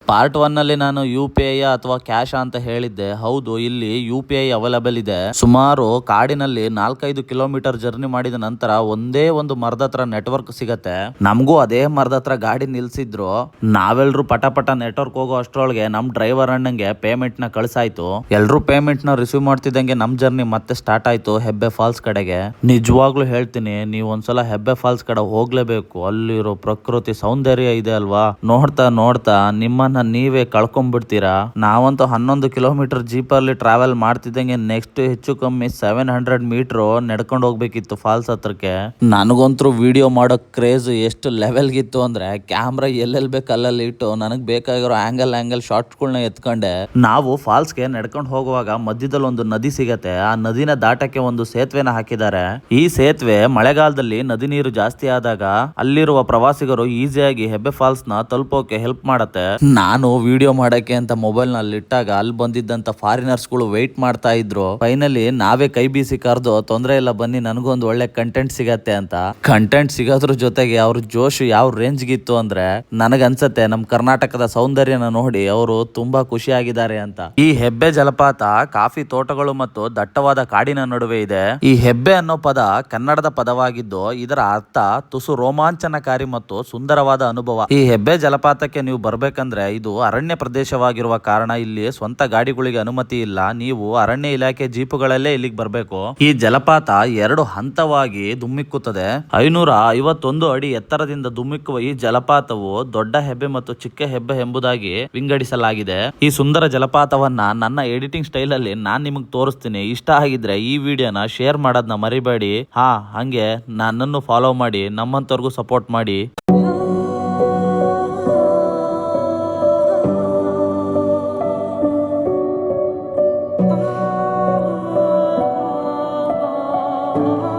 Part 1 ಅಲ್ಲಿ ನಾನು UPI ಅಥವಾ ಕ್ಯಾಶ್ ಅಂತ ಹೇಳಿದ್ದೆ. ಹೌದು, ಇಲ್ಲಿ UPI ಅವೈಲಬಲ್ ಇದೆ. ಸುಮಾರು ಕಾಡಿನಲ್ಲಿ 4-5 ಕಿಲೋಮೀಟರ್ ಜರ್ನಿ ಮಾಡಿದ ನಂತರ ಒಂದೇ ಒಂದು ಮರದ ಹತ್ರ ನೆಟ್ವರ್ಕ್ ಸಿಗತ್ತೆ. ನಮಗೂ ಅದೇ ಮರದ ಹತ್ರ ಗಾಡಿ ನಿಲ್ಸಿದ್ರು. ನಾವೆಲ್ಲರೂ ಪಟ ನೆಟ್ವರ್ಕ್ ಹೋಗೋ ಅಷ್ಟ್ರೊಳಗೆ ನಮ್ ಡ್ರೈವರ್ ಅಣ್ಣಂಗೆ ಪೇಮೆಂಟ್ ನ ಕಳ್ಸಾಯ್ತು. ಎಲ್ರು ಪೇಮೆಂಟ್ ನ ರಿಸೀವ್ ಮಾಡ್ತಿದ್ದಂಗೆ ನಮ್ ಜರ್ನಿ ಮತ್ತೆ ಸ್ಟಾರ್ಟ್ ಆಯ್ತು ಹೆಬ್ಬೆ ಫಾಲ್ಸ್ ಕಡೆಗೆ. ನಿಜವಾಗ್ಲೂ ಹೇಳ್ತೀನಿ, ನೀವು ಒಂದ್ಸಲ ಹೆಬ್ಬೆ ಫಾಲ್ಸ್ ಕಡೆ ಹೋಗ್ಲೇಬೇಕು. ಅಲ್ಲಿರೋ ಪ್ರಕೃತಿ ಸೌಂದರ್ಯ ಇದೆ ಅಲ್ವಾ, ನೋಡ್ತಾ ನಿಮ್ಮನ್ನ ನೀವೇ ಕಳ್ಕೊಂಡ್ಬಿಡ್ತೀರಾ. ನಾವಂತೂ 11 ಕಿಲೋಮೀಟರ್ ಜೀಪಲ್ಲಿ ಟ್ರಾವೆಲ್ ಮಾಡ್ತಿದ್ದಂಗೆ ನೆಕ್ಸ್ಟ್ ಹೆಚ್ಚು ಕಮ್ಮಿ 700 ಮೀಟರ್ ನಡ್ಕೊಂಡು ಹೋಗ್ಬೇಕಿತ್ತು ಫಾಲ್ಸ್ ಹತ್ರಕ್ಕೆ. ನನಗಂತೂ ವಿಡಿಯೋ ಮಾಡೋ ಕ್ರೇಜ್ ಎಷ್ಟು ಲೆವೆಲ್ಗಿತ್ತು ಅಂದ್ರೆ ಕ್ಯಾಮ್ರಾ ಎಲ್ಲೆಲ್ಲಿ ಬೇಕು ಅಲ್ಲಲ್ಲಿ ಇಟ್ಟು ನನಗೆ ಬೇಕಾಗಿರೋ ಆಂಗಲ್ ಶಾರ್ಟ್ಸ್ಗಳನ್ನ ಎತ್ಕೊಂಡೆ. ನಾವು ಫಾಲ್ಸ್ಗೆ ನಡ್ಕೊಂಡು ಹೋಗುವಾಗ ಮಧ್ಯದಲ್ಲಿ ಒಂದು ನದಿ ಸಿಗತ್ತೆ. ಆ ನದಿನ ದಾಟಕ್ಕೆ ಒಂದು ಸೇತುವೆನ ಹಾಕಿದ್ದಾರೆ. ಈ ಸೇತುವೆ ಮಳೆಗಾಲದಲ್ಲಿ ನದಿ ನೀರು ಜಾಸ್ತಿ ಆದಾಗ ಅಲ್ಲಿರುವ ಪ್ರವಾಸಿಗರು ಈಸಿಯಾಗಿ ಹೆಬ್ಬೆ ಫಾಲ್ಸ್ ನ ತಲುಪೋಕೆ ಹೆಲ್ಪ್ ಮಾಡತ್ತೆ. ನಾನು ವಿಡಿಯೋ ಮಾಡಕ್ಕೆ ಅಂತ ಮೊಬೈಲ್ ನಲ್ಲಿ ಇಟ್ಟಾಗ ಅಲ್ಲಿ ಬಂದಿದ್ದಂತ ಫಾರಿನರ್ಸ್ ಗಳು ವೆಯ್ಟ್ ಮಾಡ್ತಾ ಇದ್ರು. ಫೈನಲಿ ನಾವೇ ಕೈ ಬೀಸಿ ಕರೆದು, ತೊಂದ್ರೆ ಇಲ್ಲ ಬನ್ನಿ, ನನಗೊಂದು ಒಳ್ಳೆ ಕಂಟೆಂಟ್ ಸಿಗತ್ತೆ ಅಂತ. ಕಂಟೆಂಟ್ ಸಿಗೋದ್ರ ಜೊತೆಗೆ ಅವ್ರ ಜೋಶ್ ಯಾವ ರೇಂಜ್ ಗಿತ್ತು ಅಂದ್ರೆ ನನಗನ್ಸತ್ತೆ ನಮ್ ಕರ್ನಾಟಕದ ಸೌಂದರ್ಯನ ನೋಡಿ ಅವರು ತುಂಬಾ ಖುಷಿಯಾಗಿದ್ದಾರೆ ಅಂತ. ಈ ಹೆಬ್ಬೆ ಜಲಪಾತ ಕಾಫಿ ತೋಟಗಳು ಮತ್ತು ದಟ್ಟವಾದ ಕಾಡಿನ ನಡುವೆ ಇದೆ. ಈ ಹೆಬ್ಬೆ ಅನ್ನೋ ಪದ ಕನ್ನಡದ ಪದವಾಗಿದ್ದು ಇದರ ಅರ್ಥ ತುಸು ರೋಮಾಂಚನಕಾರಿ ಮತ್ತು ಸುಂದರವಾದ ಅನುಭವ. ಈ ಹೆಬ್ಬೆ ಜಲಪಾತಕ್ಕೆ ನೀವು ಬರ್ಬೇಕಂದ್ರೆ ಇದು ಅರಣ್ಯ ಪ್ರದೇಶವಾಗಿರುವ ಕಾರಣ ಇಲ್ಲಿ ಸ್ವಂತ ಗಾಡಿಗಳಿಗೆ ಅನುಮತಿ ಇಲ್ಲ. ನೀವು ಅರಣ್ಯ ಇಲಾಖೆ ಜೀಪುಗಳಲ್ಲೇ ಇಲ್ಲಿಗೆ ಬರಬೇಕು. ಈ ಜಲಪಾತ 2 ಹಂತವಾಗಿ ಧುಮ್ಮಿಕ್ಕುತ್ತದೆ. 551 ಅಡಿ ಎತ್ತರದಿಂದ ಧುಮ್ಮಿಕ್ಕುವ ಈ ಜಲಪಾತವು ದೊಡ್ಡ ಹೆಬ್ಬೆ ಮತ್ತು ಚಿಕ್ಕ ಹೆಬ್ಬೆ ಎಂಬುದಾಗಿ ವಿಂಗಡಿಸಲಾಗಿದೆ. ಈ ಸುಂದರ ಜಲಪಾತವನ್ನ ನನ್ನ ಎಡಿಟಿಂಗ್ ಸ್ಟೈಲ್ ಅಲ್ಲಿ ನಾನ್ ನಿಮಗೆ ತೋರಿಸ್ತೀನಿ. ಇಷ್ಟ ಆಗಿದ್ರೆ ಈ ವಿಡಿಯೋನ ಶೇರ್ ಮಾಡೋದನ್ನ ಮರಿಬೇಡಿ. ಹಂಗೆ ನನ್ನನ್ನು ಫಾಲೋ ಮಾಡಿ, ನಮ್ಮಂತವ್ರಿಗೂ ಸಪೋರ್ಟ್ ಮಾಡಿ. Oh